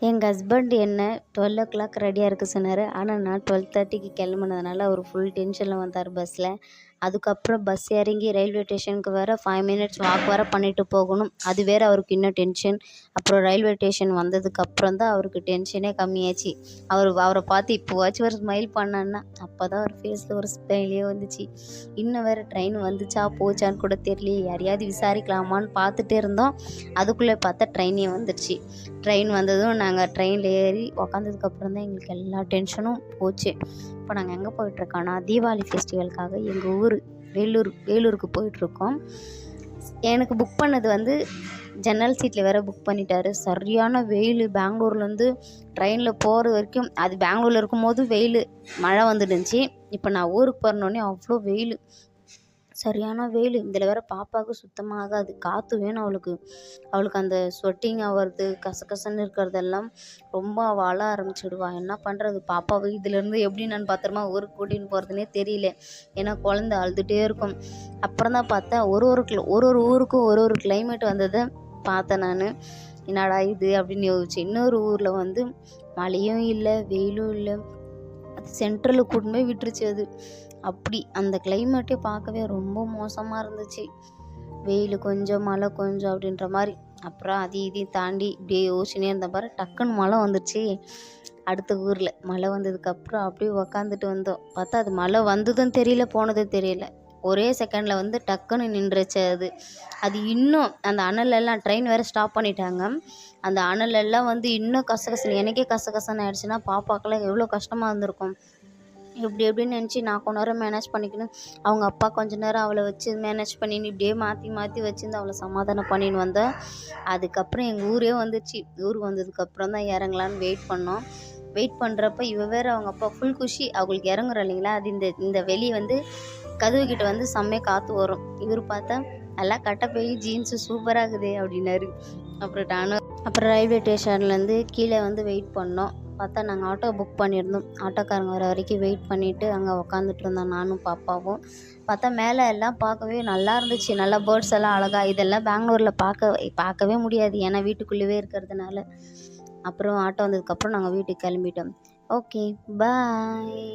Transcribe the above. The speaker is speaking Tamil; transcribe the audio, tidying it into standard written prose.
எங்கள் ஹஸ்பண்ட் என்ன 12 ரெடியாக இருக்க சொன்னார். ஆனால் நான் 12:30க்கு கிளம்புனதுனால அவர் ஃபுல் டென்ஷனில் வந்தார் பஸ்ஸில். அதுக்கப்புறம் பஸ் இறங்கி ரயில்வே ஸ்டேஷனுக்கு வேறு 5 மினிட்ஸ் வாக் வேறு பண்ணிட்டு போகணும். அது வேறு அவருக்கு இன்னும் டென்ஷன். அப்புறம் ரயில்வே ஸ்டேஷன் வந்ததுக்கப்புறம் தான் அவருக்கு டென்ஷனே கம்மியாச்சு. அவரை பார்த்து இப்போவாச்சும் ஒரு ஸ்மைல் பண்ணான்னா அப்போ தான் அவர் ஃபேஸில் ஒரு ஸ்மைலே வந்துச்சு. இன்னும் வேறு ட்ரெயின் வந்துச்சா போச்சான்னு கூட தெரியலையே, யாரையாவது விசாரிக்கலாமான்னு பார்த்துட்டே இருந்தோம். அதுக்குள்ளே பார்த்தா ட்ரெயினே வந்துடுச்சு. ட்ரெயின் வந்ததும் நாங்கள் ட்ரெயினில் ஏறி உக்காந்ததுக்கப்புறம் தான் எங்களுக்கு எல்லா டென்ஷனும் போச்சு. இப்போ நாங்கள் எங்கே போயிட்டுருக்கோன்னா தீபாவளி ஃபெஸ்டிவலுக்காக எங்கள் ஊர் வேலூருக்கு போயிட்டுருக்கோம். எனக்கு புக் பண்ணது வந்து ஜன்னல் சீட்டில் வேறு புக் பண்ணிட்டாரு. சரியான வெயில். பெங்களூர்லேருந்து ட்ரெயினில் போகிற வரைக்கும், அது பெங்களூரில் இருக்கும்போது வெயில், மழை வந்துடுச்சு. இப்போ நான் ஊருக்கு போகிறனோடனே அவ்வளோ வெயில், சரியான வெயில். இதில் வேறு பாப்பாவுக்கு சுத்தமாக ஆகாது. காற்று வேணும் அவளுக்கு அந்த ஸ்வெட்டிங் ஆகிறது, கசகசன்னு இருக்கிறதெல்லாம் ரொம்ப அவள் அழ ஆரம்பிச்சிடுவா. என்ன பண்ணுறது, பாப்பாவை இதிலேருந்து எப்படி நான் பத்திரமா ஊருக்கு கூட்டின்னு போகிறதுனே தெரியல. ஏன்னா குழந்த அழுதுகிட்டே இருக்கும். அப்புறம் தான் பார்த்தேன் ஒரு ஊருக்கும் ஒரு கிளைமேட் வந்ததை பார்த்தேன் நான். என்னடா இது அப்படின்னு யோசிச்சு. இன்னொரு ஊரில் வந்து மழையும் இல்லை வெயிலும் இல்லை, அது சென்ட்ரலுக்கு கூட்டின்னு போய் விட்டுருச்சு. அது அப்படி அந்த கிளைமேட்டே பார்க்கவே ரொம்ப மோசமாக இருந்துச்சு. வெயில் கொஞ்சம் மழை கொஞ்சம் அப்படின்ற மாதிரி. அப்புறம் இதையும் தாண்டி இப்படியே யோசிச்சுனே இருந்த பாரு, டக்குன்னு மழை வந்துடுச்சு. அடுத்த ஊரில் மழை வந்ததுக்கப்புறம் அப்படியே உக்காந்துட்டு வந்தோம். பார்த்தா அது மழை வந்ததும் தெரியல போனதும் தெரியல. ஒரே செகண்டில் வந்து டக்குன்னு நின்றுச்சு. அது இன்னும் அந்த அனலெல்லாம் ட்ரெயின் வேறு ஸ்டாப் பண்ணிட்டாங்க. அந்த அனலெல்லாம் வந்து இன்னும் கசகசன்னு, எனக்கே கசகசன்னு ஆயிடுச்சுன்னா பாப்பாக்கெல்லாம் எவ்வளோ கஷ்டமாக இருந்திருக்கும். எப்படின்னு நினச்சி நான் கொஞ்ச நேரம் மேனேஜ் பண்ணிக்கணும். அவங்க அப்பா கொஞ்ச நேரம் அவளை வச்சு மேனேஜ் பண்ணின்னு இப்படியே மாற்றி வச்சுருந்து அவளை சமாதானம் பண்ணின்னு வந்தேன். அதுக்கப்புறம் எங்கள் ஊரே வந்துடுச்சு. ஊருக்கு வந்ததுக்கப்புறம் தான் இறங்கலான்னு வெயிட் பண்ணோம். வெயிட் பண்ணுறப்ப வேறு அவங்க அப்பா ஃபுல் குஷி. அவங்களுக்கு இறங்குறோம் இல்லைங்களா, அது இந்த வெளியே வந்து கதவுக்கிட்ட வந்து செம்மையாக காற்று வரும். இவர் பார்த்தா நல்லா கட்டை போய் ஜீன்ஸு சூப்பராக இருக்குது அப்படின்னாரு. அப்புறம் ரயில்வே ஸ்டேஷன்லேருந்து கீழே வந்து வெயிட் பண்ணோம். பார்த்தா நாங்கள் ஆட்டோ புக் பண்ணியிருந்தோம். ஆட்டோக்காரங்க வர வரைக்கும் வெயிட் பண்ணிவிட்டு அங்கே உக்காந்துட்டு இருந்தோம் நானும் பாப்பாவும். பார்த்தா மேலே எல்லாம் பார்க்கவே நல்லா இருந்துச்சு. நல்லா பேர்ட்ஸ் எல்லாம் அழகாக. இதெல்லாம் பெங்களூரில் பார்க்கவே முடியாது, ஏன்னா வீட்டுக்குள்ளேயே இருக்கிறதுனால. அப்புறம் ஆட்டோ வந்ததுக்கப்புறம் நாங்கள் வீட்டுக்கு கிளம்பிட்டோம். ஓகே, பாய்.